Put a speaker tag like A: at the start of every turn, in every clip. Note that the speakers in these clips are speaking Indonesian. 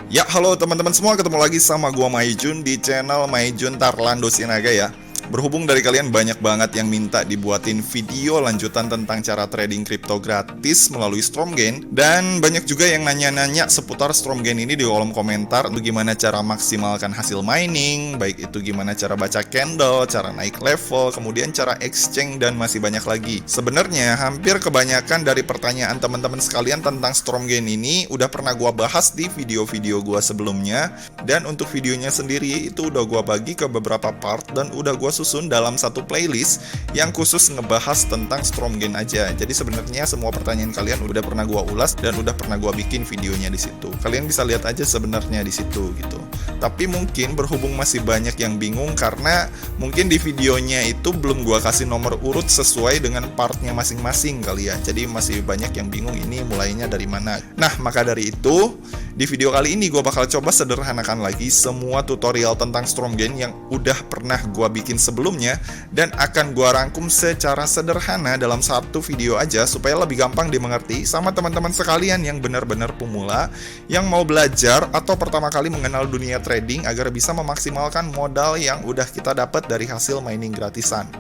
A: Ya, halo teman-teman semua, ketemu lagi sama gua Maijun di channel Maijun Tarlando Sinaga ya. Berhubung dari kalian banyak banget yang minta dibuatin video lanjutan tentang cara trading kripto gratis melalui Stormgain, dan banyak juga yang nanya-nanya seputar Stormgain ini di kolom komentar untuk gimana cara maksimalkan hasil mining, baik itu gimana cara baca candle, cara naik level, kemudian cara exchange, dan masih banyak lagi. Sebenarnya hampir kebanyakan dari pertanyaan teman-teman sekalian tentang Stormgain ini udah pernah gua bahas di video-video gua sebelumnya, dan untuk videonya sendiri itu udah gua bagi ke beberapa part dan udah gua susun dalam satu playlist yang khusus ngebahas tentang Stormgain aja. Jadi sebenarnya semua pertanyaan kalian udah pernah gua ulas dan udah pernah gua bikin videonya di situ. Kalian bisa lihat aja sebenarnya di situ gitu. Tapi mungkin berhubung masih banyak yang bingung karena mungkin di videonya itu belum gua kasih nomor urut sesuai dengan partnya masing-masing kali ya. Jadi masih banyak yang bingung ini mulainya dari mana. Nah, maka dari itu di video kali ini gue bakal coba sederhanakan lagi semua tutorial tentang Stormgain yang udah pernah gue bikin sebelumnya, dan akan gue rangkum secara sederhana dalam satu video aja supaya lebih gampang dimengerti sama teman-teman sekalian yang benar-benar pemula yang mau belajar atau pertama kali mengenal dunia trading agar bisa memaksimalkan modal yang udah kita dapat dari hasil mining gratisan.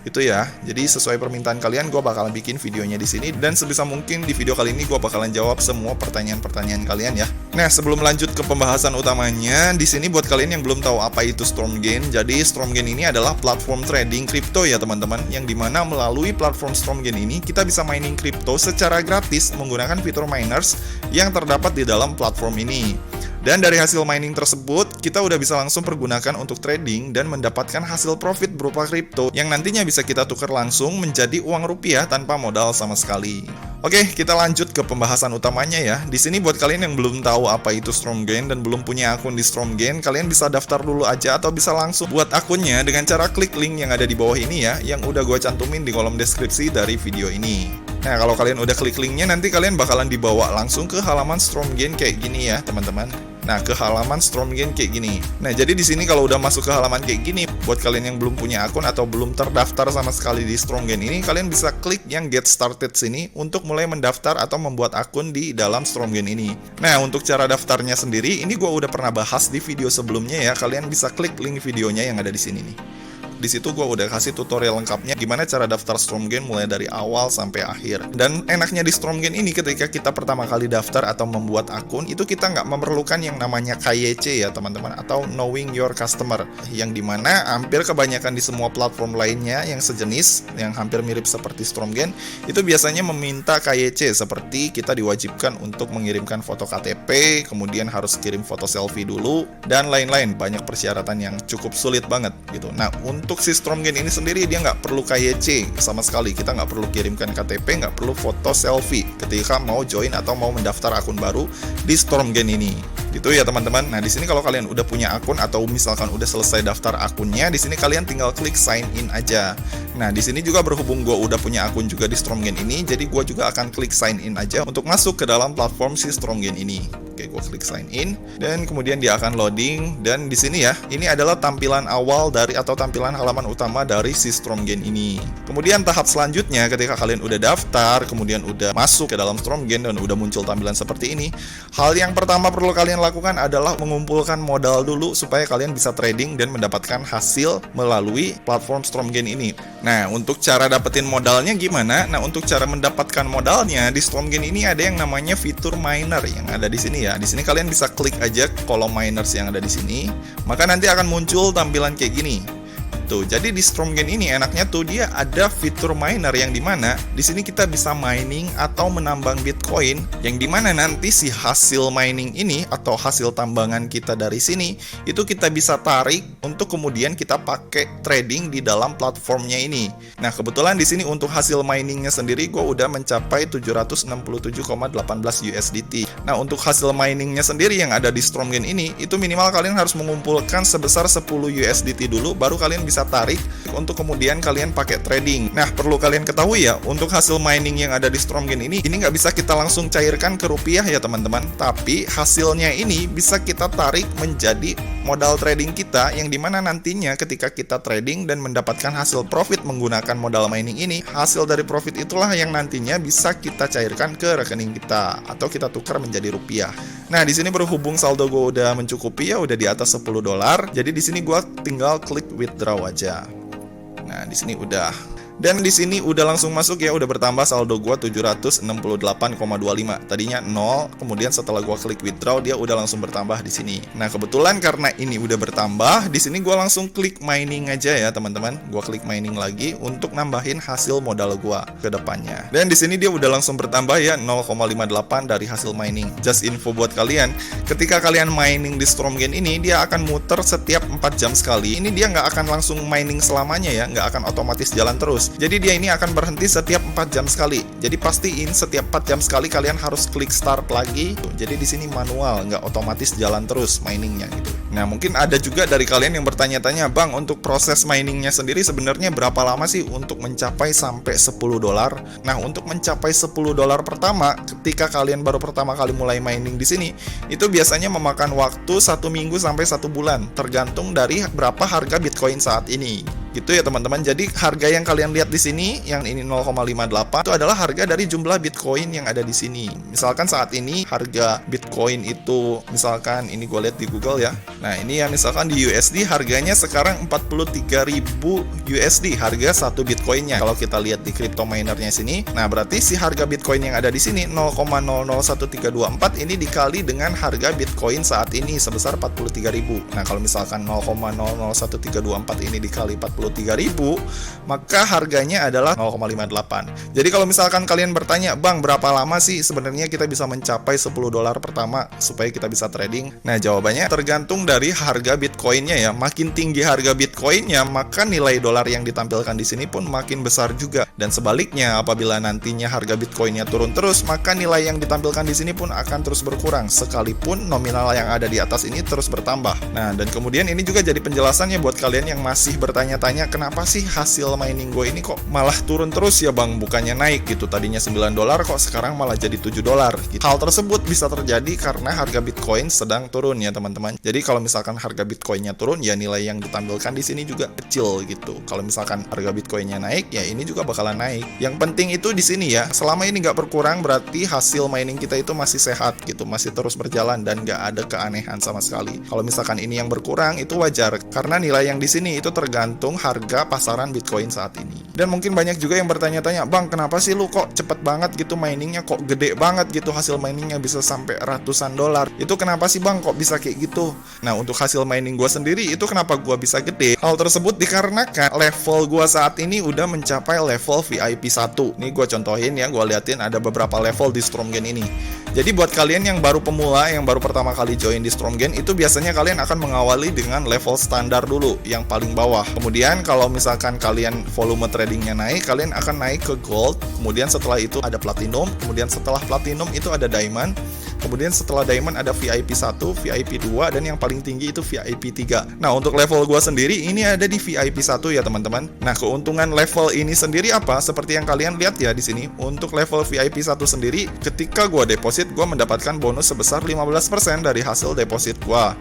A: Itu ya, jadi sesuai permintaan kalian gue bakalan bikin videonya di sini, dan sebisa mungkin di video kali ini gue bakalan jawab semua pertanyaan-pertanyaan kalian ya. Nah, sebelum lanjut ke pembahasan utamanya, di sini buat kalian yang belum tahu apa itu Stormgain, jadi Stormgain ini adalah platform trading kripto ya teman-teman, yang dimana melalui platform Stormgain ini kita bisa mining kripto secara gratis menggunakan fitur miners yang terdapat di dalam platform ini. Dan dari hasil mining tersebut, kita udah bisa langsung pergunakan untuk trading dan mendapatkan hasil profit berupa kripto yang nantinya bisa kita tukar langsung menjadi uang rupiah tanpa modal sama sekali. Oke, kita lanjut ke pembahasan utamanya ya. Di sini buat kalian yang belum tahu apa itu Stormgain dan belum punya akun di Stormgain, kalian bisa daftar dulu aja atau bisa langsung buat akunnya dengan cara klik link yang ada di bawah ini ya, yang udah gue cantumin di kolom deskripsi dari video ini. Nah, kalau kalian udah klik linknya, nanti kalian bakalan dibawa langsung ke halaman Stormgain kayak gini ya, teman-teman. Nah, ke halaman Stormgain kayak gini. Nah, jadi di sini kalau udah masuk ke halaman kayak gini, buat kalian yang belum punya akun atau belum terdaftar sama sekali di Stormgain ini, kalian bisa klik yang Get Started sini untuk mulai mendaftar atau membuat akun di dalam Stormgain ini. Nah, untuk cara daftarnya sendiri, ini gue udah pernah bahas di video sebelumnya ya. Kalian bisa klik link videonya yang ada di sini nih. Di situ gue udah kasih tutorial lengkapnya gimana cara daftar Stormgain mulai dari awal sampai akhir. Dan enaknya di Stormgain ini ketika kita pertama kali daftar atau membuat akun, itu kita nggak memerlukan yang namanya KYC ya teman-teman, atau Knowing Your Customer, yang dimana hampir kebanyakan di semua platform lainnya yang sejenis, yang hampir mirip seperti Stormgain, itu biasanya meminta KYC, seperti kita diwajibkan untuk mengirimkan foto KTP, kemudian harus kirim foto selfie dulu, dan lain-lain. Banyak persyaratan yang cukup sulit banget gitu. Nah, untuk si Stormgain ini sendiri dia nggak perlu KYC sama sekali. Kita nggak perlu kirimkan KTP, nggak perlu foto selfie ketika mau join atau mau mendaftar akun baru di Stormgain ini. Gitu ya teman-teman. Nah, di sini kalau kalian udah punya akun atau misalkan udah selesai daftar akunnya, di sini kalian tinggal klik sign in aja. Nah, di sini juga berhubung gue udah punya akun juga di Stormgain ini, jadi gue juga akan klik sign in aja untuk masuk ke dalam platform si Stormgain ini. Oke, gue klik sign in dan kemudian dia akan loading, dan di sini ya, ini adalah tampilan awal dari atau tampilan halaman utama dari si Stormgain ini. Kemudian tahap selanjutnya ketika kalian udah daftar, kemudian udah masuk ke dalam Stormgain dan udah muncul tampilan seperti ini, hal yang pertama perlu kalian lakukan adalah mengumpulkan modal dulu supaya kalian bisa trading dan mendapatkan hasil melalui platform Stormgain ini. Nah, untuk cara dapetin modalnya gimana? Nah, untuk cara mendapatkan modalnya di Stormgain ini ada yang namanya fitur miner yang ada di sini ya. Di sini kalian bisa klik aja kolom miners yang ada di sini, maka nanti akan muncul tampilan kayak gini. Tuh, jadi di Stormgain ini enaknya tuh dia ada fitur miner yang dimana di sini kita bisa mining atau menambang Bitcoin, yang dimana nanti si hasil mining ini atau hasil tambangan kita dari sini itu kita bisa tarik untuk kemudian kita pakai trading di dalam platformnya ini. Nah, kebetulan di sini untuk hasil miningnya sendiri gue udah mencapai 767,18 USDT. Nah, untuk hasil miningnya sendiri yang ada di Stormgain ini itu minimal kalian harus mengumpulkan sebesar 10 USDT dulu, baru kalian bisa tarik untuk kemudian kalian pakai trading. Nah, perlu kalian ketahui ya, untuk hasil mining yang ada di Stormgain ini nggak bisa kita langsung cairkan ke rupiah ya teman-teman, tapi hasilnya ini bisa kita tarik menjadi modal trading kita, yang dimana nantinya ketika kita trading dan mendapatkan hasil profit menggunakan modal mining ini, hasil dari profit itulah yang nantinya bisa kita cairkan ke rekening kita atau kita tukar menjadi rupiah. Nah, di sini berhubung saldo gue udah mencukupi ya, udah di atas $10. Jadi di sini gue tinggal klik withdraw aja. Nah, di sini udah. Dan di sini udah langsung masuk ya, udah bertambah saldo gua 768,25. Tadinya 0, kemudian setelah gua klik withdraw dia udah langsung bertambah di sini. Nah, kebetulan karena ini udah bertambah, di sini gua langsung klik mining aja ya, teman-teman. Gua klik mining lagi untuk nambahin hasil modal gua ke depannya. Dan di sini dia udah langsung bertambah ya, 0,58 dari hasil mining. Just info buat kalian, ketika kalian mining di Stromgain ini, dia akan muter setiap 4 jam sekali. Ini dia nggak akan langsung mining selamanya ya, nggak akan otomatis jalan terus. Jadi dia ini akan berhenti setiap 4 jam sekali. Jadi pastiin setiap 4 jam sekali kalian harus klik start lagi. Jadi di sini manual, nggak otomatis jalan terus miningnya gitu. Nah, mungkin ada juga dari kalian yang bertanya-tanya, Bang, untuk proses miningnya sendiri sebenarnya berapa lama sih untuk mencapai sampai $10? Nah, untuk mencapai $10 pertama, ketika kalian baru pertama kali mulai mining di sini, itu biasanya memakan waktu 1 minggu sampai 1 bulan, tergantung dari berapa harga Bitcoin saat ini. Gitu ya teman-teman. Jadi harga yang kalian lihat di sini, yang ini 0,58 itu adalah harga dari jumlah Bitcoin yang ada di sini. Misalkan saat ini harga Bitcoin itu, misalkan ini gue lihat di Google ya. Nah, ini ya misalkan di USD harganya sekarang 43.000 USD harga 1 Bitcoinnya. Kalau kita lihat di crypto minernya sini, nah berarti si harga Bitcoin yang ada di sini 0,001324 ini dikali dengan harga Bitcoin saat ini sebesar 43.000. Nah, kalau misalkan 0,001324 ini dikali 43.000, maka harganya adalah 0,58. Jadi kalau misalkan kalian bertanya, Bang, berapa lama sih sebenarnya kita bisa mencapai $10 pertama supaya kita bisa trading? Nah, jawabannya tergantung dari harga Bitcoinnya ya. Makin tinggi harga Bitcoinnya, maka nilai dolar yang ditampilkan di sini pun makin besar juga. Dan sebaliknya, apabila nantinya harga Bitcoinnya turun terus, maka nilai yang ditampilkan di sini pun akan terus berkurang, sekalipun nominal yang ada di atas ini terus bertambah. Nah, dan kemudian ini juga jadi penjelasannya buat kalian yang masih bertanya-tanya, kenapa sih hasil mining gue ini kok malah turun terus ya, Bang, bukannya naik gitu. Tadinya $9 kok sekarang malah jadi $7 gitu. Hal tersebut bisa terjadi karena harga Bitcoin sedang turun ya teman-teman. Jadi kalau misalkan harga Bitcoinnya turun, ya nilai yang ditampilkan di sini juga kecil gitu. Kalau misalkan harga Bitcoinnya naik, ya ini juga bakalan naik. Yang penting itu di sini ya, selama ini nggak berkurang berarti hasil mining kita itu masih sehat gitu, masih terus berjalan dan nggak ada keanehan sama sekali. Kalau misalkan ini yang berkurang itu wajar karena nilai yang di sini itu tergantung harga pasaran Bitcoin saat ini. Dan mungkin banyak juga yang bertanya-tanya, Bang, kenapa sih lu kok cepet banget gitu miningnya, kok gede banget gitu hasil miningnya bisa sampai ratusan dolar? Itu kenapa sih, Bang, kok bisa kayak gitu? Nah, untuk hasil mining gua sendiri itu kenapa gua bisa gede? Hal tersebut dikarenakan level gua saat ini udah mencapai level VIP 1. Nih gua contohin ya, gua liatin ada beberapa level di Stromgain ini. Jadi buat kalian yang baru pemula, yang baru pertama kali join di Stromgain, itu biasanya kalian akan mengawali dengan level standar dulu, yang paling bawah. Kemudian kalau misalkan kalian volume tradingnya naik, kalian akan naik ke gold. Kemudian setelah itu ada platinum. Kemudian setelah platinum itu ada diamond. Kemudian setelah diamond ada VIP 1, VIP 2, dan yang paling tinggi itu VIP 3. Nah, untuk level gua sendiri ini ada di VIP 1 ya teman-teman. Nah, keuntungan level ini sendiri apa? Seperti yang kalian lihat ya di sini. Untuk level VIP 1 sendiri, ketika gua deposit, gua mendapatkan bonus sebesar 15% dari hasil deposit gua.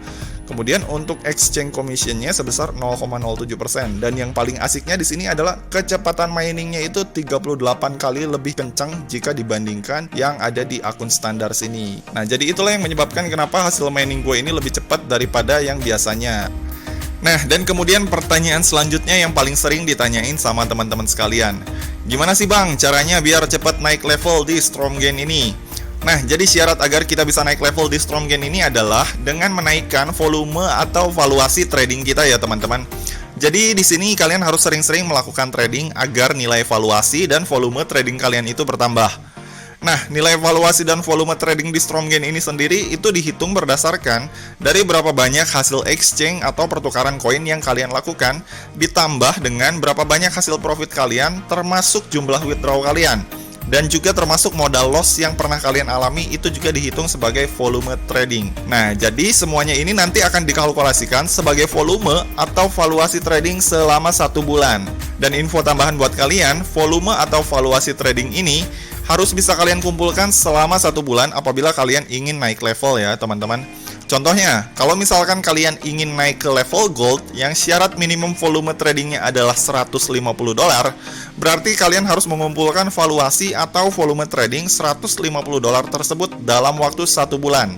A: Kemudian untuk exchange commission-nya sebesar 0,07%. Dan yang paling asiknya di sini adalah kecepatan miningnya itu 38 kali lebih kencang jika dibandingkan yang ada di akun standar sini. Nah, jadi itulah yang menyebabkan kenapa hasil mining gue ini lebih cepat daripada yang biasanya. Nah, dan kemudian pertanyaan selanjutnya yang paling sering ditanyain sama teman-teman sekalian. Gimana sih, Bang, caranya biar cepat naik level di Stromgain ini? Nah, jadi syarat agar kita bisa naik level di Stromgain ini adalah dengan menaikkan volume atau valuasi trading kita ya teman-teman. Jadi di sini kalian harus sering-sering melakukan trading agar nilai valuasi dan volume trading kalian itu bertambah. Nah, nilai valuasi dan volume trading di Stromgain ini sendiri itu dihitung berdasarkan dari berapa banyak hasil exchange atau pertukaran koin yang kalian lakukan, ditambah dengan berapa banyak hasil profit kalian termasuk jumlah withdraw kalian. Dan juga termasuk modal loss yang pernah kalian alami itu juga dihitung sebagai volume trading. Nah, jadi semuanya ini nanti akan dikalkulasikan sebagai volume atau valuasi trading selama 1 bulan. Dan info tambahan buat kalian, volume atau valuasi trading ini harus bisa kalian kumpulkan selama 1 bulan apabila kalian ingin naik level ya teman-teman. Contohnya, kalau misalkan kalian ingin naik ke level gold yang syarat minimum volume tradingnya adalah $150, berarti kalian harus mengumpulkan valuasi atau volume trading $150 tersebut dalam waktu 1 bulan.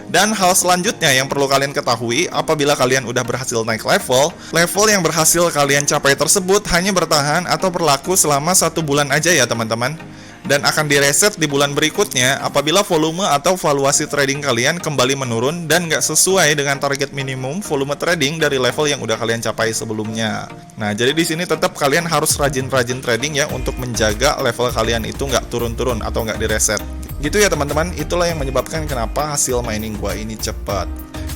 A: Dan hal selanjutnya yang perlu kalian ketahui, apabila kalian udah berhasil naik level yang berhasil kalian capai tersebut hanya bertahan atau berlaku selama 1 bulan aja ya teman-teman. Dan akan direset di bulan berikutnya apabila volume atau valuasi trading kalian kembali menurun dan nggak sesuai dengan target minimum volume trading dari level yang udah kalian capai sebelumnya. Nah, jadi di sini tetap kalian harus rajin-rajin trading ya untuk menjaga level kalian itu nggak turun-turun atau nggak direset. Gitu ya teman-teman, itulah yang menyebabkan kenapa hasil mining gua ini cepat.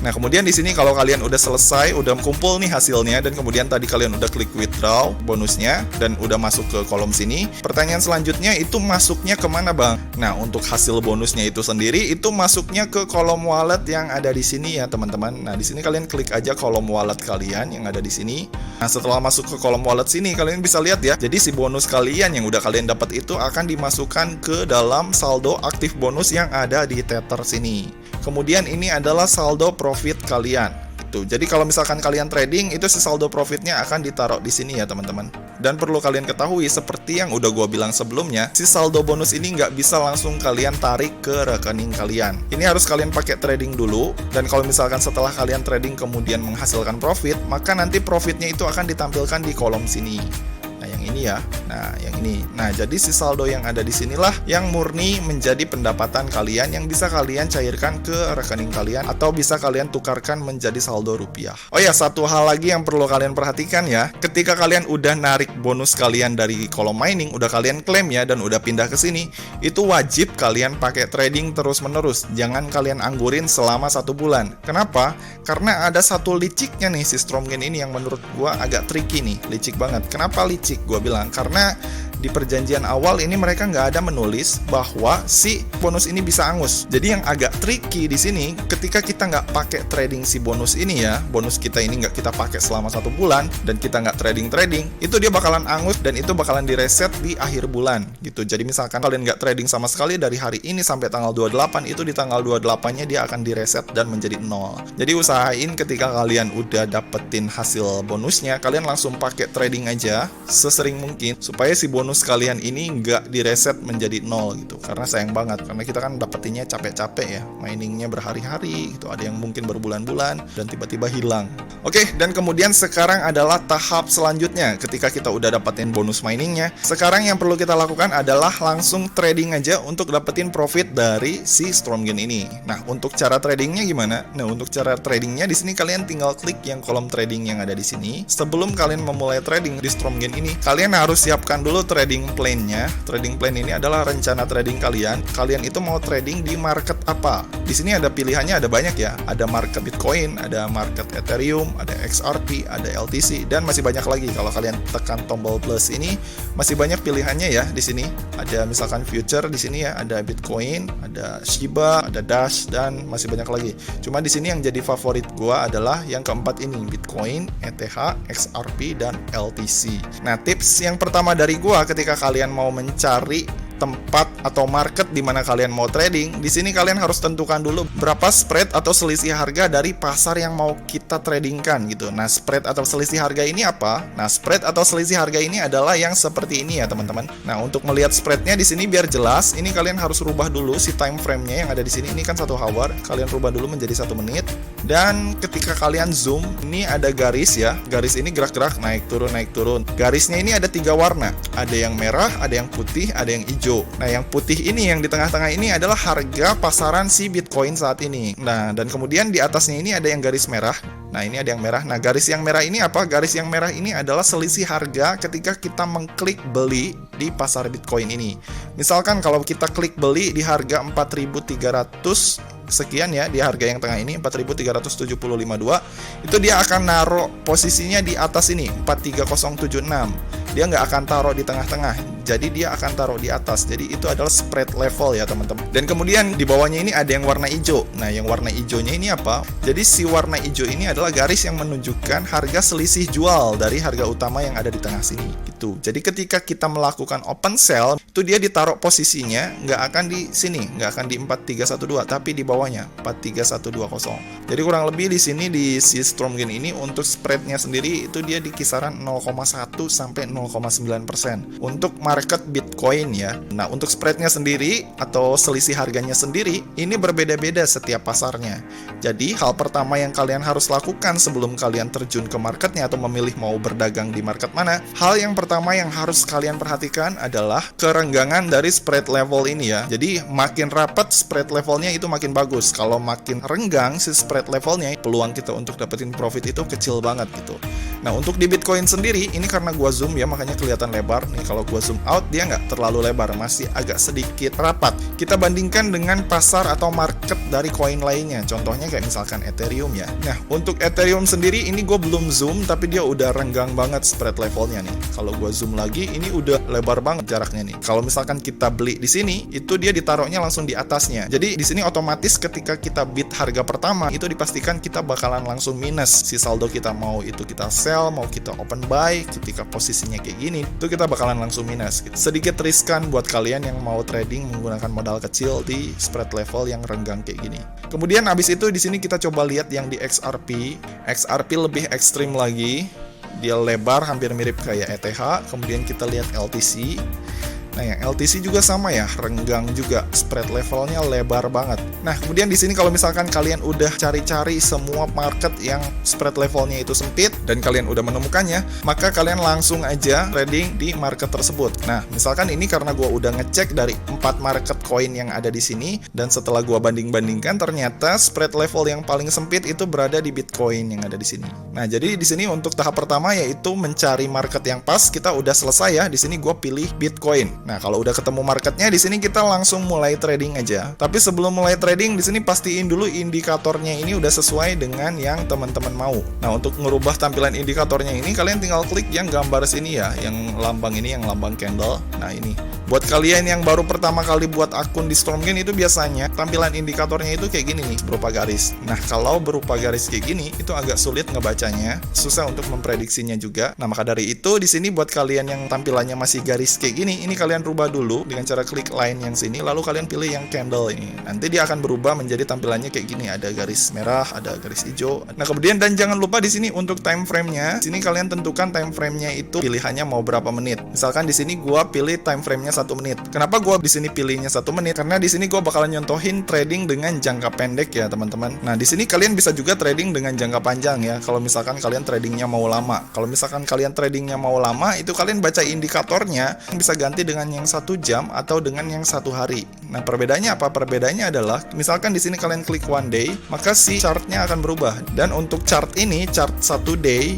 A: Nah, kemudian di sini kalau kalian udah selesai, udah kumpul nih hasilnya, dan kemudian tadi kalian udah klik withdraw bonusnya, dan udah masuk ke kolom sini. Pertanyaan selanjutnya itu masuknya kemana bang? Nah, untuk hasil bonusnya itu sendiri, itu masuknya ke kolom wallet yang ada di sini ya teman-teman. Nah, di sini kalian klik aja kolom wallet kalian yang ada di sini. Nah, setelah masuk ke kolom wallet sini, kalian bisa lihat ya. Jadi si bonus kalian yang udah kalian dapat itu akan dimasukkan ke dalam saldo aktif bonus yang ada di Tether sini. Kemudian ini adalah saldo profit kalian. Gitu. Jadi kalau misalkan kalian trading, itu si saldo profitnya akan ditaruh di sini ya teman-teman. Dan perlu kalian ketahui, seperti yang udah gua bilang sebelumnya, si saldo bonus ini nggak bisa langsung kalian tarik ke rekening kalian. Ini harus kalian pakai trading dulu. Dan kalau misalkan setelah kalian trading kemudian menghasilkan profit, maka nanti profitnya itu akan ditampilkan di kolom sini. Nah, yang ini ya. Nah, yang ini. Nah, jadi si saldo yang ada di sinilah yang murni menjadi pendapatan kalian yang bisa kalian cairkan ke rekening kalian atau bisa kalian tukarkan menjadi saldo rupiah. Oh ya, satu hal lagi yang perlu kalian perhatikan ya. Ketika kalian udah narik bonus kalian dari kolom mining, udah kalian klaim ya dan udah pindah ke sini, itu wajib kalian pakai trading terus-menerus. Jangan kalian anggurin selama 1 bulan. Kenapa? Karena ada satu liciknya nih si Stromgain ini yang menurut gua agak tricky nih, licik banget. Kenapa licik? Gue bilang karena di perjanjian awal ini mereka nggak ada menulis bahwa si bonus ini bisa angus. Jadi yang agak tricky di sini, ketika kita nggak pakai trading si bonus ini ya, bonus kita ini nggak kita pakai selama 1 bulan dan kita nggak trading, itu dia bakalan angus dan itu bakalan direset di akhir bulan gitu. Jadi misalkan kalian nggak trading sama sekali dari hari ini sampai tanggal 28, itu di tanggal 28-nya dia akan direset dan menjadi 0. Jadi usahain ketika kalian udah dapetin hasil bonusnya, kalian langsung pakai trading aja sesering mungkin supaya si bonus kalian ini nggak direset menjadi 0 gitu. Karena sayang banget, karena kita kan dapetinnya capek-capek ya, miningnya berhari-hari gitu, ada yang mungkin berbulan-bulan dan tiba-tiba hilang. Oke, dan kemudian sekarang adalah tahap selanjutnya. Ketika kita udah dapetin bonus miningnya, sekarang yang perlu kita lakukan adalah langsung trading aja untuk dapetin profit dari si Stromgain ini. Nah, untuk cara tradingnya gimana? Nah, untuk cara tradingnya di sini kalian tinggal klik yang kolom trading yang ada di sini. Sebelum kalian memulai trading di Stromgain ini, kalian harus siapkan dulu trading plan-nya. Trading plan ini adalah rencana trading kalian. Kalian itu mau trading di market apa? Di sini ada pilihannya, ada banyak ya. Ada market Bitcoin, ada market Ethereum, ada XRP, ada LTC, dan masih banyak lagi. Kalau kalian tekan tombol plus ini, masih banyak pilihannya ya di sini. Ada misalkan future di sini ya, ada Bitcoin, ada Shiba, ada Dash, dan masih banyak lagi. Cuma di sini yang jadi favorit gua adalah yang keempat ini, Bitcoin, ETH, XRP, dan LTC. Nah, tips yang pertama dari gua ketika kalian mau mencari tempat atau market di mana kalian mau trading, di sini kalian harus tentukan dulu berapa spread atau selisih harga dari pasar yang mau kita tradingkan gitu. Nah, spread atau selisih harga ini apa? Nah, spread atau selisih harga ini adalah yang seperti ini ya, teman-teman. Nah, untuk melihat spreadnya di sini biar jelas, ini kalian harus rubah dulu si time frame-nya yang ada di sini. Ini kan 1 hour, kalian rubah dulu menjadi 1 menit. Dan ketika kalian zoom, ini ada garis ya. Garis ini gerak-gerak, naik turun, naik turun. Garisnya ini ada 3 warna. Ada yang merah, ada yang putih, ada yang hijau. Nah, yang putih ini yang di tengah-tengah ini adalah harga pasaran si Bitcoin saat ini. Nah, dan kemudian di atasnya ini ada yang garis merah. Nah, ini ada yang merah. Nah, garis yang merah ini apa? Garis yang merah ini adalah selisih harga ketika kita mengklik beli di pasar Bitcoin ini. Misalkan kalau kita klik beli di harga 4.300 sekian ya, di harga yang tengah ini 4.375.2, itu dia akan naruh posisinya di atas ini 43076. dia nggak akan taruh di tengah-tengah, jadi dia akan taruh di atas. Jadi itu adalah spread level ya teman-teman. Dan kemudian di bawahnya ini ada yang warna hijau. Nah, yang warna hijaunya ini apa? Jadi si warna hijau ini adalah garis yang menunjukkan harga selisih jual dari harga utama yang ada di tengah sini gitu. Jadi ketika kita melakukan open sell, itu dia ditaruh posisinya nggak akan di sini, nggak akan di 4312, tapi di bawahnya 43120. Jadi kurang lebih di sini di si Stormgain ini untuk spreadnya sendiri itu dia di kisaran 0,1 sampai 0,9% untuk market Bitcoin ya. Nah, untuk spreadnya sendiri atau selisih harganya sendiri ini berbeda-beda setiap pasarnya. Jadi hal pertama yang kalian harus lakukan sebelum kalian terjun ke marketnya atau memilih mau berdagang di market mana, hal yang pertama yang harus kalian perhatikan adalah kerenggangan dari spread level ini ya. Jadi makin rapat spread levelnya itu makin bagus. Kalau makin renggang si spread levelnya, peluang kita untuk dapetin profit itu kecil banget gitu. Nah, untuk di Bitcoin sendiri, ini karena gua zoom ya, makanya kelihatan lebar. Nih, kalau gua zoom out, dia nggak terlalu lebar, masih agak sedikit rapat. Kita bandingkan dengan pasar atau market dari koin lainnya. Contohnya kayak misalkan Ethereum ya. Nah, untuk Ethereum sendiri, ini gua belum zoom, tapi dia udah renggang banget spread levelnya nih. Kalau gua zoom lagi, ini udah lebar banget jaraknya nih. Kalau misalkan kita beli di sini, itu dia ditaruhnya langsung di atasnya. Jadi, di sini otomatis ketika kita bid harga pertama, itu dipastikan kita bakalan langsung minus. Si saldo kita mau itu kita sell, mau kita open buy, ketika posisinya kayak gini, itu kita bakalan langsung minus gitu. Sedikit riskan buat kalian yang mau trading menggunakan modal kecil di spread level yang renggang kayak gini. Kemudian abis itu di sini kita coba lihat yang di XRP. XRP lebih ekstrim lagi. Dia lebar hampir mirip kayak ETH. Kemudian kita lihat LTC. Nah, yang LTC juga sama ya, renggang juga, spread levelnya lebar banget. Nah, kemudian di sini kalau misalkan kalian udah cari-cari semua market yang spread levelnya itu sempit dan kalian udah menemukannya, maka kalian langsung aja trading di market tersebut. Nah, misalkan ini karena gua udah ngecek dari 4 market coin yang ada di sini, dan setelah gua banding-bandingkan ternyata spread level yang paling sempit itu berada di Bitcoin yang ada di sini. Nah, jadi di sini untuk tahap pertama yaitu mencari market yang pas, kita udah selesai ya. Di sini gua pilih Bitcoin. Nah, kalau udah ketemu marketnya, di sini kita langsung mulai trading aja. Tapi sebelum mulai trading, di sini pastiin dulu indikatornya ini udah sesuai dengan yang teman-teman mau. Nah, untuk ngerubah tampilan indikatornya ini, kalian tinggal klik yang gambar sini ya, yang lambang ini, yang lambang candle. Nah, ini. Buat kalian yang baru pertama kali buat akun di Stormgain, itu biasanya tampilan indikatornya itu kayak gini nih, berupa garis. Nah, kalau berupa garis kayak gini, itu agak sulit ngebacanya, susah untuk memprediksinya juga. Nah, maka dari itu, di sini buat kalian yang tampilannya masih garis kayak gini, ini kalian rubah dulu dengan cara klik line yang sini, lalu kalian pilih yang candle ini. Nanti dia akan berubah menjadi tampilannya kayak gini, ada garis merah, ada garis hijau. Nah, kemudian dan jangan lupa di sini untuk time frame-nya, sini kalian tentukan time frame-nya itu pilihannya mau berapa menit. Misalkan di sini gua pilih time frame-nya 1 menit. Kenapa gua di sini pilihnya 1 menit? Karena di sini gua bakalan nyontohin trading dengan jangka pendek ya, teman-teman. Nah, di sini kalian bisa juga trading dengan jangka panjang ya. Kalau misalkan kalian tradingnya mau lama. Kalau misalkan kalian tradingnya mau lama, itu kalian baca indikatornya bisa ganti dengan yang 1 jam atau dengan yang 1 hari. Nah, perbedaannya apa? Perbedaannya adalah misalkan di sini kalian klik 1 day, maka si chartnya akan berubah. Dan untuk chart ini, chart 1 day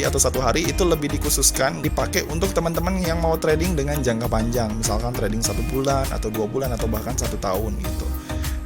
A: atau 1 hari itu lebih dikhususkan dipakai untuk teman-teman yang mau trading dengan jangka panjang. Misalkan trading 1 bulan atau 2 bulan atau bahkan 1 tahun gitu.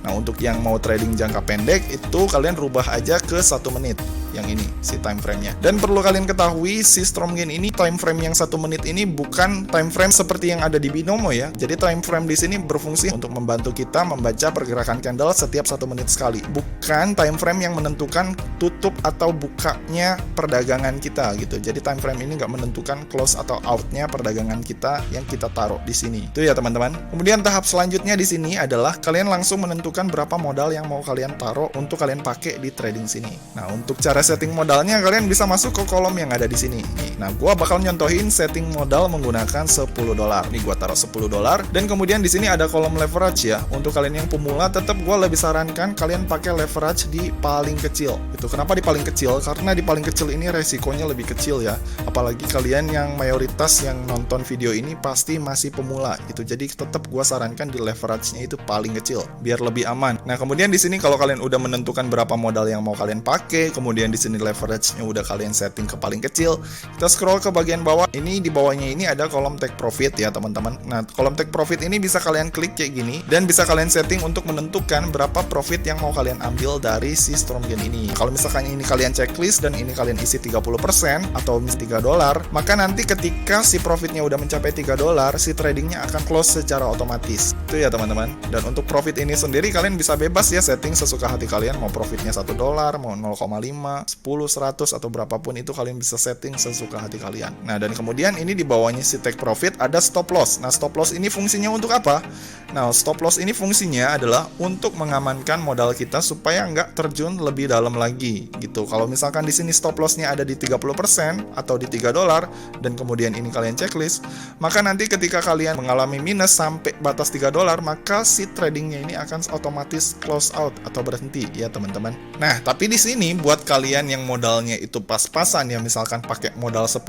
A: Nah, untuk yang mau trading jangka pendek itu kalian rubah aja ke 1 menit. Yang ini, si time frame-nya. Dan perlu kalian ketahui, si Stormgain ini time frame yang 1 menit ini bukan time frame seperti yang ada di Binomo ya. Jadi time frame di sini berfungsi untuk membantu kita membaca pergerakan candle setiap 1 menit sekali. Bukan time frame yang menentukan tutup atau bukanya perdagangan kita gitu. Jadi time frame ini nggak menentukan close atau out-nya perdagangan kita yang kita taruh di sini. Itu ya teman-teman. Kemudian tahap selanjutnya di sini adalah kalian langsung menentukan berapa modal yang mau kalian taruh untuk kalian pakai di trading sini. Nah, untuk cara setting modalnya kalian bisa masuk ke kolom yang ada di sini. Nah, gua bakal nyontohin setting modal menggunakan $10. Nih gua taruh $10 dan kemudian di sini ada kolom leverage ya. Untuk kalian yang pemula tetap gua lebih sarankan kalian pakai leverage di paling kecil. Itu kenapa di paling kecil? Karena di paling kecil ini resikonya lebih kecil ya. Apalagi kalian yang mayoritas yang nonton video ini pasti masih pemula gitu. Jadi tetap gua sarankan di leverage-nya itu paling kecil biar lebih aman. Nah, kemudian di sini kalau kalian udah menentukan berapa modal yang mau kalian pakai, kemudian kemudian di sini leverage-nya udah kalian setting ke paling kecil. Kita scroll ke bagian bawah. Ini di bawahnya ini ada kolom take profit ya teman-teman. Nah, kolom take profit ini bisa kalian klik kayak gini dan bisa kalian setting untuk menentukan berapa profit yang mau kalian ambil dari si Stormgain ini. Kalau misalkan ini kalian checklist dan ini kalian isi 30% atau $3, maka nanti ketika si profitnya udah mencapai $3, si tradingnya akan close secara otomatis. Itu ya teman-teman. Dan untuk profit ini sendiri kalian bisa bebas ya setting sesuka hati kalian, mau profitnya $1, mau 0,5, 10, 100 atau berapapun itu kalian bisa setting sesuka hati kalian. Nah, dan kemudian ini di bawahnya si take profit ada stop loss. Nah, stop loss ini fungsinya untuk apa? Nah, stop loss ini fungsinya adalah untuk mengamankan modal kita supaya nggak terjun lebih dalam lagi gitu. Kalau misalkan di sini stop lossnya ada di 30% atau di $3 dan kemudian ini kalian checklist, maka nanti ketika kalian mengalami minus sampai batas $3, maka si tradingnya ini akan otomatis close out atau berhenti ya teman-teman. Nah, tapi di sini buat kalian yang modalnya itu pas-pasan ya, misalkan pakai modal $10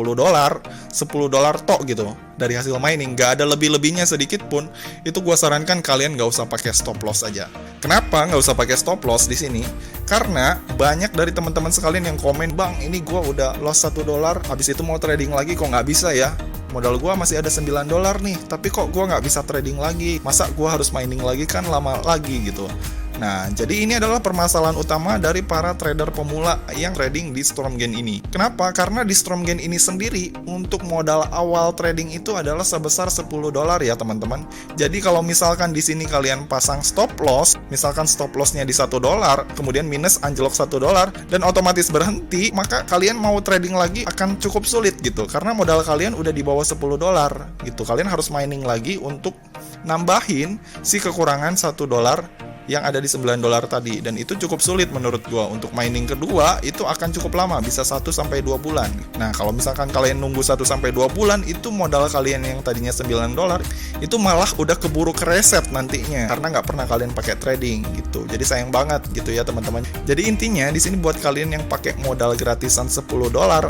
A: tok gitu dari hasil mining, nggak ada lebih-lebihnya sedikit pun, itu gua sarankan kalian nggak usah pakai stop loss aja. Kenapa nggak usah pakai stop loss di sini? Karena banyak dari teman-teman sekalian yang komen, "Bang, ini gua udah loss $1, habis itu mau trading lagi kok nggak bisa ya? Modal gua masih ada $9 nih, tapi kok gua nggak bisa trading lagi? Masa gua harus mining lagi, kan lama lagi gitu." Nah, jadi ini adalah permasalahan utama dari para trader pemula yang trading di Stormgain ini. Kenapa? Karena di Stormgain ini sendiri untuk modal awal trading itu adalah sebesar $10 ya teman-teman. Jadi kalau misalkan di sini kalian pasang stop loss, misalkan stop lossnya di $1, kemudian minus anjlok $1 dan otomatis berhenti, maka kalian mau trading lagi akan cukup sulit gitu. Karena modal kalian udah di bawah $10 gitu. Kalian harus mining lagi untuk nambahin si kekurangan $1 yang ada di $9 tadi, dan itu cukup sulit menurut gua. Untuk mining kedua itu akan cukup lama, bisa 1-2 bulan. Nah, kalau misalkan kalian nunggu 1-2 bulan, itu modal kalian yang tadinya $9 itu malah udah keburu kereset nantinya karena nggak pernah kalian pakai trading gitu. Jadi sayang banget gitu ya teman-teman. Jadi intinya di sini buat kalian yang pakai modal gratisan $10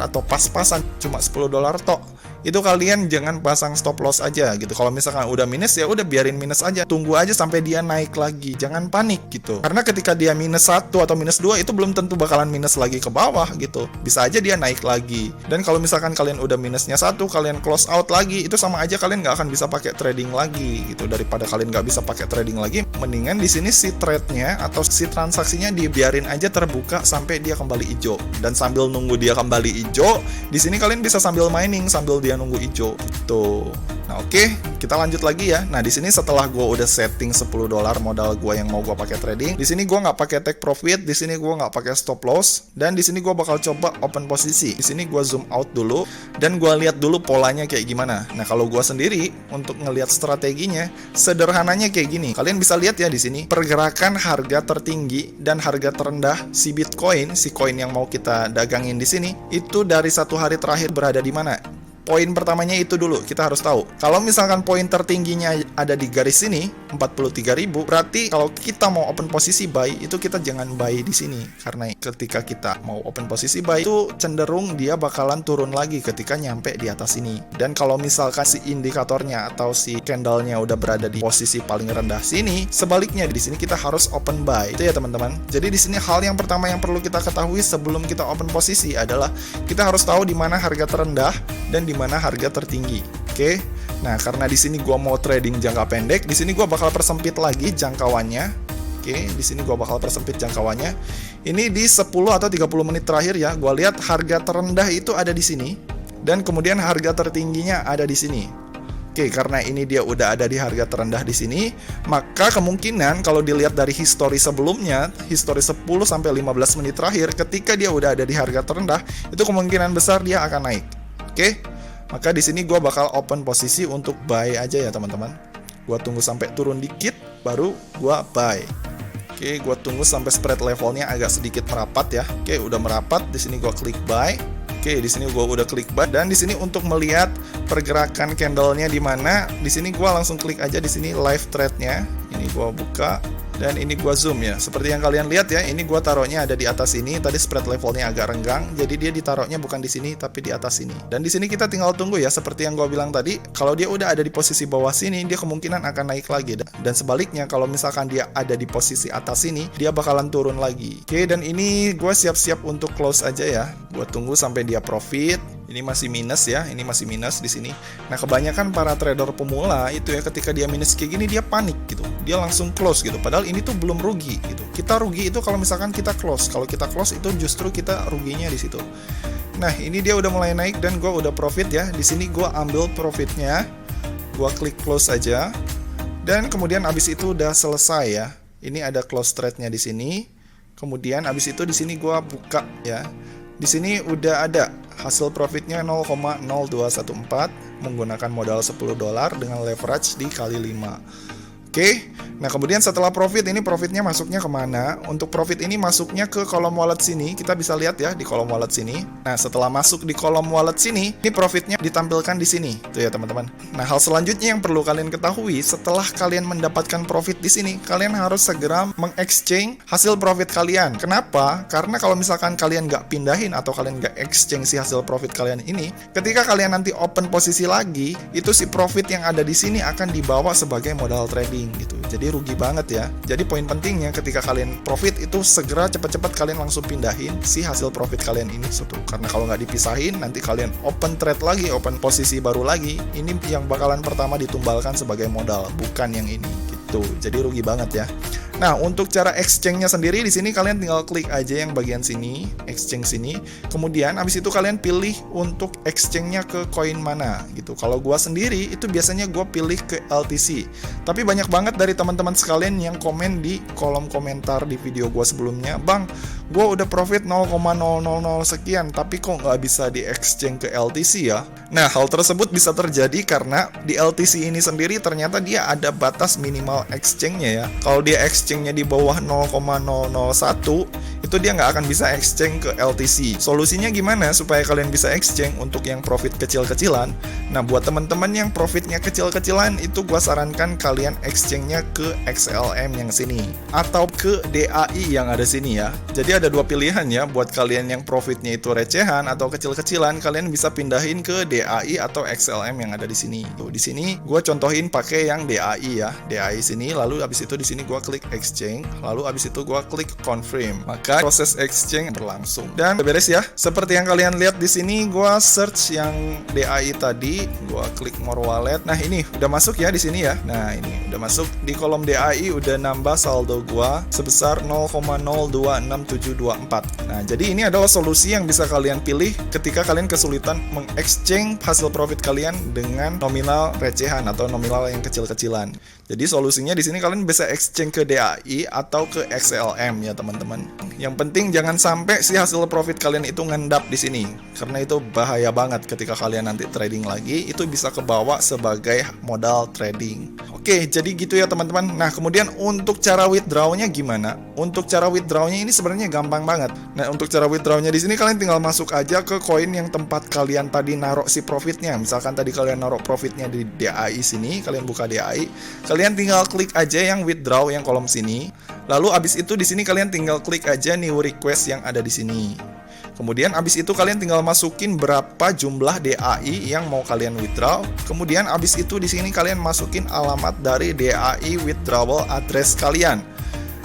A: atau pas-pasan cuma $10 tok, itu kalian jangan pasang stop loss aja gitu. Kalau misalkan udah minus ya udah biarin minus aja, tunggu aja sampai dia naik lagi, jangan panik gitu. Karena ketika dia minus 1 atau minus 2 itu belum tentu bakalan minus lagi ke bawah gitu, bisa aja dia naik lagi. Dan kalau misalkan kalian udah minusnya 1, kalian close out lagi, itu sama aja kalian nggak akan bisa pakai trading lagi gitu. Daripada kalian nggak bisa pakai trading lagi, mendingan di sini si trade-nya atau si transaksinya dibiarin aja terbuka sampai dia kembali hijau. Dan sambil nunggu dia kembali hijau, di sini kalian bisa sambil mining sambil dia nunggu hijau gitu. Nah, oke, kita lanjut lagi ya. Nah, di sini setelah gue udah setting $10 modal gue yang mau gue pakai trading, di sini gue nggak pakai take profit, di sini gue nggak pakai stop loss, dan di sini gue bakal coba open posisi. Di sini gue zoom out dulu dan gue lihat dulu polanya kayak gimana. Nah, kalau gue sendiri untuk ngelihat strateginya, sederhananya kayak gini. Kalian bisa lihat ya di sini pergerakan harga tertinggi dan harga terendah si Bitcoin, si koin yang mau kita dagangin di sini, itu dari 1 hari terakhir berada di mana. Poin pertamanya itu dulu, kita harus tahu. Kalau misalkan poin tertingginya ada di garis sini, 43.000, berarti kalau kita mau open posisi buy, itu kita jangan buy di sini. Karena ketika kita mau open posisi buy, itu cenderung dia bakalan turun lagi ketika nyampe di atas sini. Dan kalau misalkan si indikatornya atau si candlenya udah berada di posisi paling rendah sini, sebaliknya di sini kita harus open buy. Itu ya teman-teman. Jadi di sini hal yang pertama yang perlu kita ketahui sebelum kita open posisi adalah kita harus tahu di mana harga terendah dan di mana harga tertinggi. Oke. Nah, karena di sini gua mau trading jangka pendek, di sini gua bakal persempit lagi jangkauannya. Oke, di sini gua bakal persempit jangkauannya. Ini di 10 atau 30 menit terakhir ya. Gua lihat harga terendah itu ada di sini dan kemudian harga tertingginya ada di sini. Oke, karena ini dia udah ada di harga terendah di sini, maka kemungkinan kalau dilihat dari histori sebelumnya, histori 10 sampai 15 menit terakhir, ketika dia udah ada di harga terendah, itu kemungkinan besar dia akan naik. Oke, maka di sini gue bakal open posisi untuk buy aja ya teman-teman. Gue tunggu sampai turun dikit, baru gue buy. Oke, gue tunggu sampai spread levelnya agak sedikit merapat ya. Oke, udah merapat. Di sini gue klik buy. Oke, di sini gue udah klik buy. Dan di sini untuk melihat pergerakan candlenya di mana, di sini gue langsung klik aja di sini live trade-nya. Ini gue buka. Dan ini gua zoom ya. Seperti yang kalian lihat ya, ini gua taruhnya ada di atas ini. Tadi spread levelnya agak renggang, jadi dia ditaruhnya bukan di sini tapi di atas sini. Dan di sini kita tinggal tunggu ya, seperti yang gua bilang tadi, kalau dia udah ada di posisi bawah sini, dia kemungkinan akan naik lagi. Dan sebaliknya, kalau misalkan dia ada di posisi atas sini, dia bakalan turun lagi. Oke, dan ini gua siap-siap untuk close aja ya. Gua tunggu sampai dia profit. Ini masih minus ya, ini masih minus di sini. Nah, kebanyakan para trader pemula itu ya, ketika dia minus kayak gini dia panik gitu. Dia langsung close gitu. Padahal ini tuh belum rugi gitu. Kita rugi itu kalau misalkan kita close. Kalau kita close itu justru kita ruginya di situ. Nah, ini dia udah mulai naik dan gue udah profit ya. Di sini gue ambil profitnya. Gue klik close aja. Dan kemudian abis itu udah selesai ya. Ini ada close trade-nya di sini. Kemudian abis itu di sini gue buka ya. Di sini udah ada hasil profitnya 0,0214 menggunakan modal $10 dengan leverage dikali 5. Oke, nah kemudian setelah profit ini profitnya masuknya kemana? Untuk profit ini masuknya ke kolom wallet sini. Kita bisa lihat ya di kolom wallet sini. Nah setelah masuk di kolom wallet sini, ini profitnya ditampilkan di sini, tuh ya teman-teman. Nah hal selanjutnya yang perlu kalian ketahui, setelah kalian mendapatkan profit di sini, kalian harus segera mengexchange hasil profit kalian. Kenapa? Karena kalau misalkan kalian nggak pindahin atau kalian nggak exchange si hasil profit kalian ini, ketika kalian nanti open posisi lagi, itu si profit yang ada di sini akan dibawa sebagai modal trading gitu. Jadi rugi banget ya. Jadi poin pentingnya ketika kalian profit itu segera cepat-cepat kalian langsung pindahin si hasil profit kalian ini satu. Karena kalau nggak dipisahin nanti kalian open trade lagi, open posisi baru lagi, ini yang bakalan pertama ditumbalkan sebagai modal, bukan yang ini gitu. Jadi rugi banget ya. Nah, untuk cara exchange-nya sendiri di sini kalian tinggal klik aja yang bagian sini, exchange sini. Kemudian habis itu kalian pilih untuk exchange-nya ke koin mana gitu. Kalau gua sendiri itu biasanya gua pilih ke LTC. Tapi banyak banget dari teman-teman sekalian yang komen di kolom komentar di video gua sebelumnya, "Bang, gua udah profit 0,000 sekian, tapi kok nggak bisa di exchange ke LTC ya?" Nah, hal tersebut bisa terjadi karena di LTC ini sendiri ternyata dia ada batas minimal exchange-nya ya. Kalau dia exchange-nya di bawah 0,001 itu dia nggak akan bisa exchange ke LTC. Solusinya gimana supaya kalian bisa exchange untuk yang profit kecil-kecilan? Nah, buat teman-teman yang profitnya kecil-kecilan itu gua sarankan kalian exchange-nya ke XLM yang sini atau ke DAI yang ada sini ya. Jadi ada dua pilihan ya buat kalian yang profitnya itu recehan atau kecil-kecilan, kalian bisa pindahin ke DAI atau XLM yang ada di sini. Tuh, di sini gua contohin pakai yang DAI ya. DAI sini, lalu abis itu di sini gua klik exchange, lalu abis itu gua klik confirm. Maka proses exchange berlangsung dan beres ya. Seperti yang kalian lihat di sini, gua search yang DAI tadi, gua klik more wallet. Nah, ini udah masuk ya di sini ya. Nah, ini udah masuk di kolom DAI, udah nambah saldo gua sebesar 0,026724. Nah, jadi ini adalah solusi yang bisa kalian pilih ketika kalian kesulitan mengexchange hasil profit kalian dengan nominal recehan atau nominal yang kecil-kecilan. Jadi solusinya di sini kalian bisa exchange ke DAI atau ke XLM ya teman-teman. Yang penting jangan sampai si hasil profit kalian itu ngendap di sini, karena itu bahaya banget ketika kalian nanti trading lagi, itu bisa kebawa sebagai modal trading. Oke, jadi gitu ya teman-teman. Nah, kemudian untuk cara withdraw-nya gimana? Untuk cara withdraw-nya ini sebenarnya gampang banget. Nah, untuk cara withdraw-nya di sini kalian tinggal masuk aja ke koin yang tempat kalian tadi naruh si profitnya. Misalkan tadi kalian naruh profitnya di DAI sini, kalian buka DAI, kalian tinggal klik aja yang withdraw yang kolom sini. Lalu abis itu di sini kalian tinggal klik aja new request yang ada di sini. Kemudian abis itu kalian tinggal masukin berapa jumlah DAI yang mau kalian withdraw. Kemudian abis itu di sini kalian masukin alamat dari DAI withdrawal address kalian.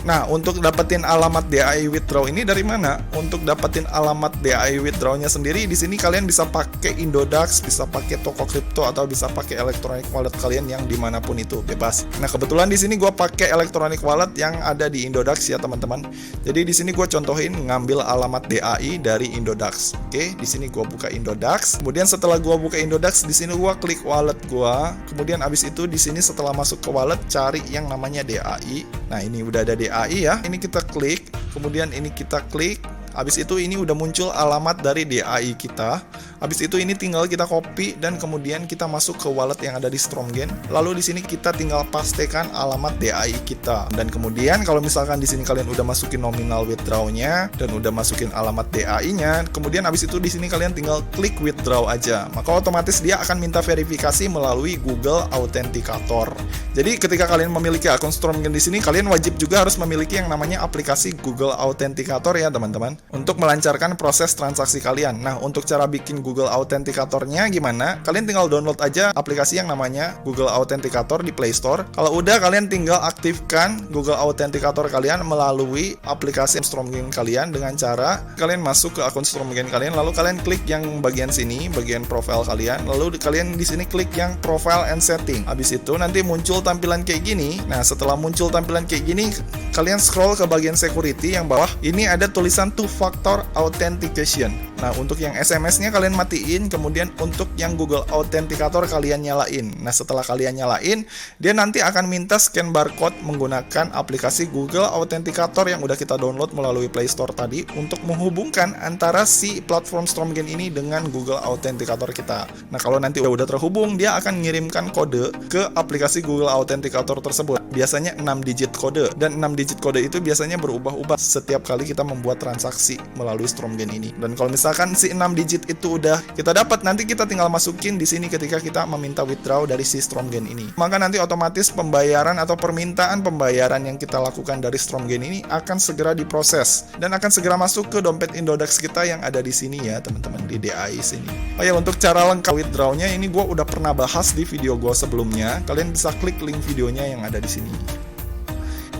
A: Nah, untuk dapetin alamat DAI withdraw ini dari mana? Untuk dapetin alamat DAI withdraw-nya sendiri, di sini kalian bisa pakai Indodax, bisa pakai toko kripto, atau bisa pakai electronic wallet kalian yang dimanapun itu, bebas. Nah, kebetulan di sini gue pakai electronic wallet yang ada di Indodax ya teman-teman. Jadi di sini gue contohin ngambil alamat DAI dari Indodax. Oke, di sini gue buka Indodax. Kemudian setelah gue buka Indodax, di sini gue klik wallet gue. Kemudian abis itu di sini setelah masuk ke wallet, cari yang namanya DAI. Nah, ini udah ada DAI ya, ini kita klik, kemudian ini kita klik, habis itu ini udah muncul alamat dari DAI kita. Habis itu ini tinggal kita copy dan kemudian kita masuk ke wallet yang ada di Stromgen. Lalu di sini kita tinggal pastekan alamat DAI kita. Dan kemudian kalau misalkan di sini kalian udah masukin nominal withdraw-nya dan udah masukin alamat DAI-nya, kemudian habis itu di sini kalian tinggal klik withdraw aja. Maka otomatis dia akan minta verifikasi melalui Google Authenticator. Jadi ketika kalian memiliki akun Stromgen di sini, kalian wajib juga harus memiliki yang namanya aplikasi Google Authenticator ya teman-teman, untuk melancarkan proses transaksi kalian. Nah, untuk cara bikin Google Authenticator-nya gimana? Kalian tinggal download aja aplikasi yang namanya Google Authenticator di Play Store. Kalau udah, kalian tinggal aktifkan Google Authenticator kalian melalui aplikasi Stromgen kalian dengan cara kalian masuk ke akun Stromgen kalian, lalu kalian klik yang bagian sini, bagian profile kalian, lalu kalian di sini klik yang profile and setting. Habis itu nanti muncul tampilan kayak gini. Nah, setelah muncul tampilan kayak gini, kalian scroll ke bagian security yang bawah. Ini ada tulisan two-factor authentication. Nah, untuk yang SMS-nya kalian matiin, kemudian untuk yang Google Authenticator kalian nyalain. Nah, setelah kalian nyalain, dia nanti akan minta scan barcode menggunakan aplikasi Google Authenticator yang udah kita download melalui Play Store tadi untuk menghubungkan antara si platform Stromgen ini dengan Google Authenticator kita. Nah, kalau nanti udah terhubung, dia akan ngirimkan kode ke aplikasi Google Authenticator tersebut. Biasanya 6 digit kode, dan 6 digit kode itu biasanya berubah-ubah setiap kali kita membuat transaksi melalui Stromgen ini. Dan kalau misalkan si 6 digit itu udah kita dapat, nanti kita tinggal masukin di sini ketika kita meminta withdraw dari si Stromgen ini. Maka nanti otomatis pembayaran atau permintaan pembayaran yang kita lakukan dari Stromgen ini akan segera diproses dan akan segera masuk ke dompet Indodax kita yang ada di sini ya teman-teman, di DAI sini. Oh ya, untuk cara lengkap withdrawnya ini gue udah pernah bahas di video gue sebelumnya. Kalian bisa klik link videonya yang ada di sini.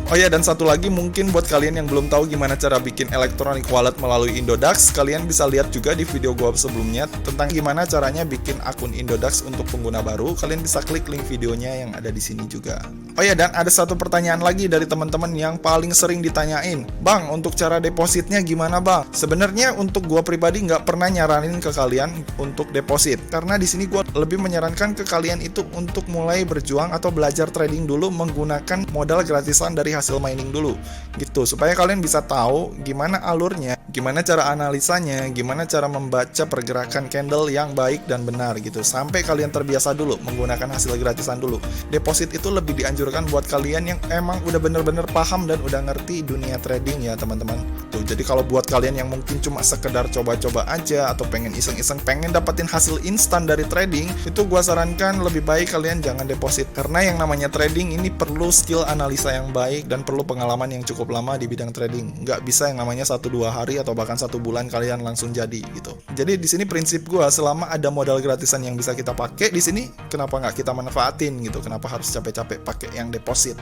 A: Oh ya, dan satu lagi mungkin buat kalian yang belum tahu gimana cara bikin electronic wallet melalui Indodax, kalian bisa lihat juga di video gua sebelumnya tentang gimana caranya bikin akun Indodax untuk pengguna baru. Kalian bisa klik link videonya yang ada di sini juga. Oh ya, dan ada satu pertanyaan lagi dari teman-teman yang paling sering ditanyain, Bang, untuk cara depositnya gimana, Bang? Sebenarnya untuk gua pribadi nggak pernah nyaranin ke kalian untuk deposit, karena di sini gua lebih menyarankan ke kalian itu untuk mulai berjuang atau belajar trading dulu menggunakan modal gratisan dari hasil mining dulu gitu, supaya kalian bisa tahu gimana alurnya, gimana cara analisanya, gimana cara membaca pergerakan candle yang baik dan benar gitu, sampai kalian terbiasa dulu menggunakan hasil gratisan dulu. Deposit itu lebih dianjurkan buat kalian yang emang udah bener-bener paham dan udah ngerti dunia trading ya teman-teman tuh. Jadi kalau buat kalian yang mungkin cuma sekedar coba-coba aja atau pengen iseng-iseng pengen dapetin hasil instan dari trading, itu gua sarankan lebih baik kalian jangan deposit, karena yang namanya trading ini perlu skill analisa yang baik dan perlu pengalaman yang cukup lama di bidang trading. Nggak bisa yang namanya 1-2 hari atau bahkan 1 bulan kalian langsung jadi gitu. Jadi di sini prinsip gua, selama ada modal gratisan yang bisa kita pakai di sini, kenapa nggak kita manfaatin gitu? Kenapa harus capek-capek pakai yang deposit?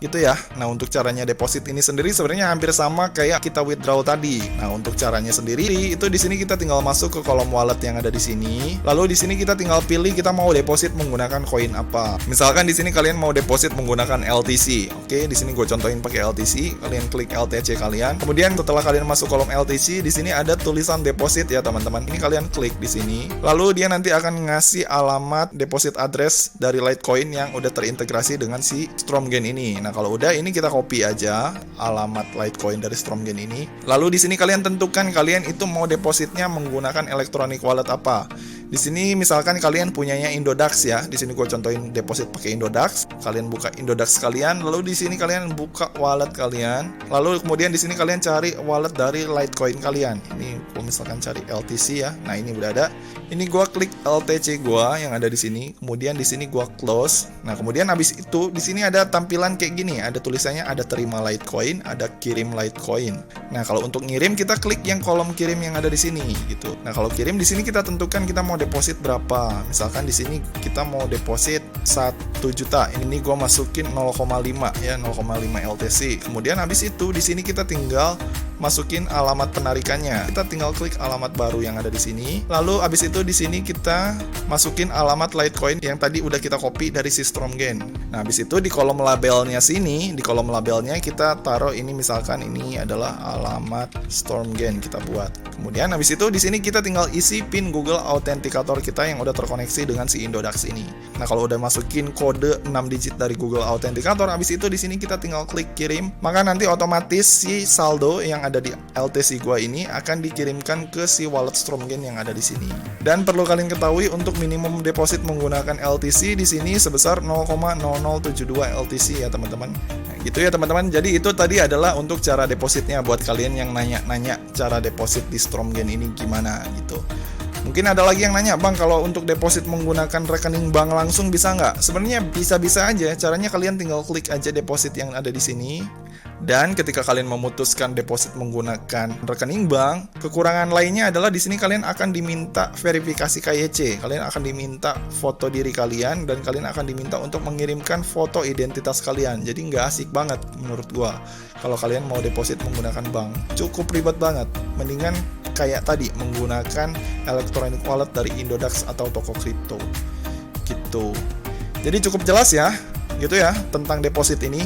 A: Gitu ya. Nah, untuk caranya deposit ini sendiri sebenarnya hampir sama kayak kita withdraw tadi. Nah, untuk caranya sendiri itu di sini kita tinggal masuk ke kolom wallet yang ada di sini. Lalu di sini kita tinggal pilih kita mau deposit menggunakan koin apa. Misalkan di sini kalian mau deposit menggunakan LTC. Oke, di sini gue contohin pakai LTC. Kalian klik LTC kalian. Kemudian setelah kalian masuk kolom LTC, di sini ada tulisan deposit ya, teman-teman. Ini kalian klik di sini. Lalu dia nanti akan ngasih alamat deposit address dari Litecoin yang udah terintegrasi dengan si Stromgen ini. Nah, kalau udah, ini kita copy aja alamat Litecoin dari Stromgen ini. Lalu di sini kalian tentukan kalian itu mau depositnya menggunakan electronic wallet apa. Di sini misalkan kalian punyanya Indodax ya. Di sini gue contohin deposit pakai Indodax. Kalian buka Indodax kalian, lalu di sini kalian buka wallet kalian. Lalu kemudian di sini kalian cari wallet dari Litecoin kalian. Ini gue misalkan cari LTC ya. Nah, ini udah ada. Ini gue klik LTC gue yang ada di sini. Kemudian di sini gue close. Nah, kemudian habis itu di sini ada tampilan kayak gini. Ada tulisannya ada terima Litecoin, ada kirim Litecoin. Nah, kalau untuk ngirim kita klik yang kolom kirim yang ada di sini gitu. Nah, kalau kirim di sini kita tentukan kita mau deposit berapa. Misalkan di sini kita mau deposit 1 juta. Ini gua masukin 0,5 ya, 0,5 LTC. Kemudian habis itu di sini kita tinggal masukin alamat penarikannya. Kita tinggal klik alamat baru yang ada di sini. Lalu habis itu di sini kita masukin alamat Litecoin yang tadi udah kita copy dari si Stromgen. Nah, habis itu di kolom labelnya sini, di kolom labelnya kita taruh ini, misalkan ini adalah alamat Stromgen kita buat. Kemudian habis itu di sini kita tinggal isi PIN Google Authenticator kita yang udah terkoneksi dengan si Indodax ini. Nah, kalau udah masukin kode 6 digit dari Google Authenticator, habis itu di sini kita tinggal klik kirim, maka nanti otomatis si saldo yang ada ada di LTC gua ini akan dikirimkan ke si wallet Stromgain yang ada di sini. Dan perlu kalian ketahui untuk minimum deposit menggunakan LTC di sini sebesar 0,0072 LTC ya teman-teman. Nah, gitu ya teman-teman. Jadi itu tadi adalah untuk cara depositnya buat kalian yang nanya-nanya cara deposit di Stromgain ini gimana gitu. Mungkin ada lagi yang nanya, Bang, kalau untuk deposit menggunakan rekening bank langsung bisa nggak? Sebenarnya bisa-bisa aja. Caranya kalian tinggal klik aja deposit yang ada di sini. Dan ketika kalian memutuskan deposit menggunakan rekening bank, kekurangan lainnya adalah di sini kalian akan diminta verifikasi KYC. Kalian akan diminta foto diri kalian dan kalian akan diminta untuk mengirimkan foto identitas kalian. Jadi nggak asik banget menurut gua kalau kalian mau deposit menggunakan bank. Cukup ribet banget. Mendingan kayak tadi menggunakan electronic wallet dari Indodax atau toko kripto gitu. Jadi cukup jelas ya gitu ya tentang deposit ini.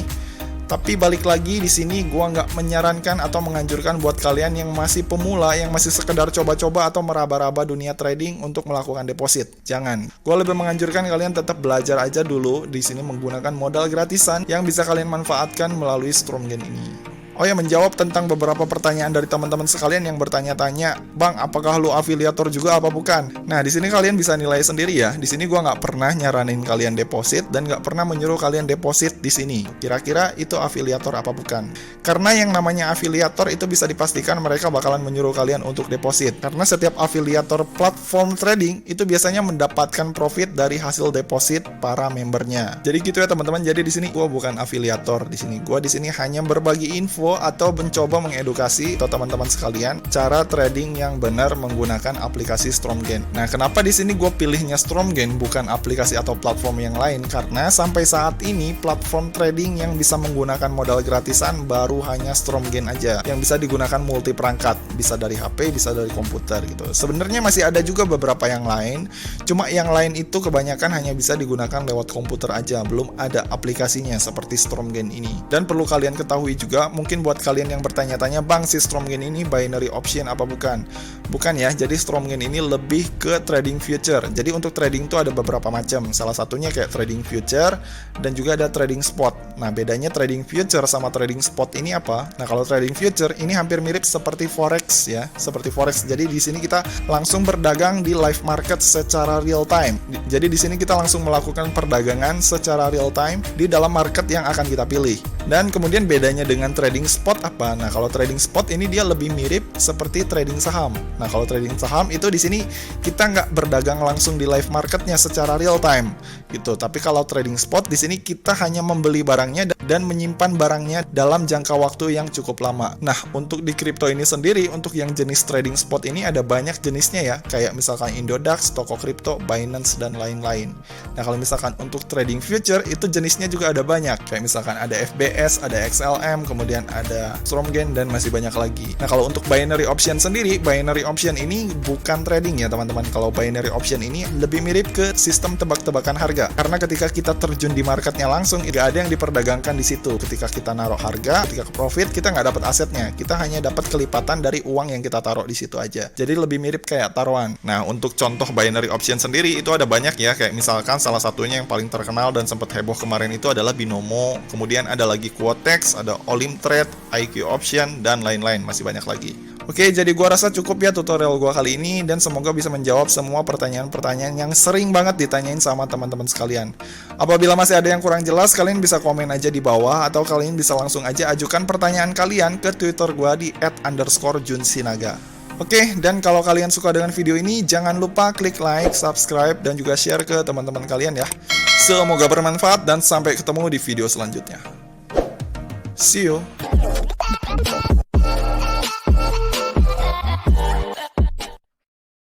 A: Tapi balik lagi di sini gua nggak menyarankan atau menganjurkan buat kalian yang masih pemula, yang masih sekedar coba-coba atau meraba-raba dunia trading untuk melakukan deposit. Jangan. Gua lebih menganjurkan kalian tetap belajar aja dulu di sini menggunakan modal gratisan yang bisa kalian manfaatkan melalui Stromgain ini. Oh ya, menjawab tentang beberapa pertanyaan dari teman-teman sekalian yang bertanya-tanya, Bang, apakah lu afiliator juga apa bukan? Nah, di sini kalian bisa nilai sendiri ya. Di sini gua nggak pernah nyaranin kalian deposit dan nggak pernah menyuruh kalian deposit di sini. Kira-kira itu afiliator apa bukan? Karena yang namanya afiliator itu bisa dipastikan mereka bakalan menyuruh kalian untuk deposit. Karena setiap afiliator platform trading itu biasanya mendapatkan profit dari hasil deposit para membernya. Jadi gitu ya teman-teman. Jadi di sini gua bukan afiliator di sini. Gua di sini hanya berbagi info atau mencoba mengedukasi atau teman-teman sekalian cara trading yang benar menggunakan aplikasi Stromgain. Nah, kenapa di sini gue pilihnya Stromgain bukan aplikasi atau platform yang lain? Karena sampai saat ini platform trading yang bisa menggunakan modal gratisan baru hanya Stromgain aja, yang bisa digunakan multi perangkat, bisa dari HP, bisa dari komputer gitu. Sebenarnya masih ada juga beberapa yang lain, cuma yang lain itu kebanyakan hanya bisa digunakan lewat komputer aja, belum ada aplikasinya seperti Stromgain ini. Dan perlu kalian ketahui juga, mungkin buat kalian yang bertanya-tanya, Bang, si Stromgain ini binary option apa bukan? Bukan ya, jadi Stromgain ini lebih ke trading future. Jadi untuk trading itu ada beberapa macam. Salah satunya kayak trading future dan juga ada trading spot. Nah, bedanya trading future sama trading spot ini apa? Nah, kalau trading future ini hampir mirip seperti forex ya, seperti forex. Jadi di sini kita langsung berdagang di live market secara real time. Jadi di sini kita langsung melakukan perdagangan secara real time di dalam market yang akan kita pilih. Dan kemudian bedanya dengan trading spot apa? Nah, kalau trading spot ini dia lebih mirip seperti trading saham. Nah, kalau trading saham itu di sini kita nggak berdagang langsung di live marketnya secara real time gitu. Tapi kalau trading spot di sini kita hanya membeli barangnya dan menyimpan barangnya dalam jangka waktu yang cukup lama. Nah, untuk di kripto ini sendiri, untuk yang jenis trading spot ini ada banyak jenisnya ya, kayak misalkan Indodax, toko kripto, Binance dan lain-lain. Nah, kalau misalkan untuk trading future itu jenisnya juga ada banyak, kayak misalkan ada FBS, ada XLM, kemudian ada Stromgain dan masih banyak lagi. Nah, kalau untuk binary option sendiri, binary option ini bukan trading ya teman-teman. Kalau binary option ini lebih mirip ke sistem tebak-tebakan harga. Karena ketika kita terjun di marketnya langsung, nggak ada yang diperdagangkan di situ. Ketika kita naruh harga, ketika ke profit, kita nggak dapat asetnya. Kita hanya dapat kelipatan dari uang yang kita taruh di situ aja. Jadi lebih mirip kayak taruhan. Nah, untuk contoh binary option sendiri itu ada banyak ya. Kayak misalkan salah satunya yang paling terkenal dan sempat heboh kemarin itu adalah Binomo. Kemudian ada lagi Quotex, ada Olim Trade, IQ Option, dan lain-lain. Masih banyak lagi. Oke, jadi gua rasa cukup ya tutorial gua kali ini dan semoga bisa menjawab semua pertanyaan-pertanyaan yang sering banget ditanyain sama teman-teman sekalian. Apabila masih ada yang kurang jelas, kalian bisa komen aja di bawah atau kalian bisa langsung aja ajukan pertanyaan kalian ke Twitter gua di @_junsinaga. Oke, dan kalau kalian suka dengan video ini, jangan lupa klik like, subscribe, dan juga share ke teman-teman kalian ya. Semoga bermanfaat dan sampai ketemu di video selanjutnya. See you.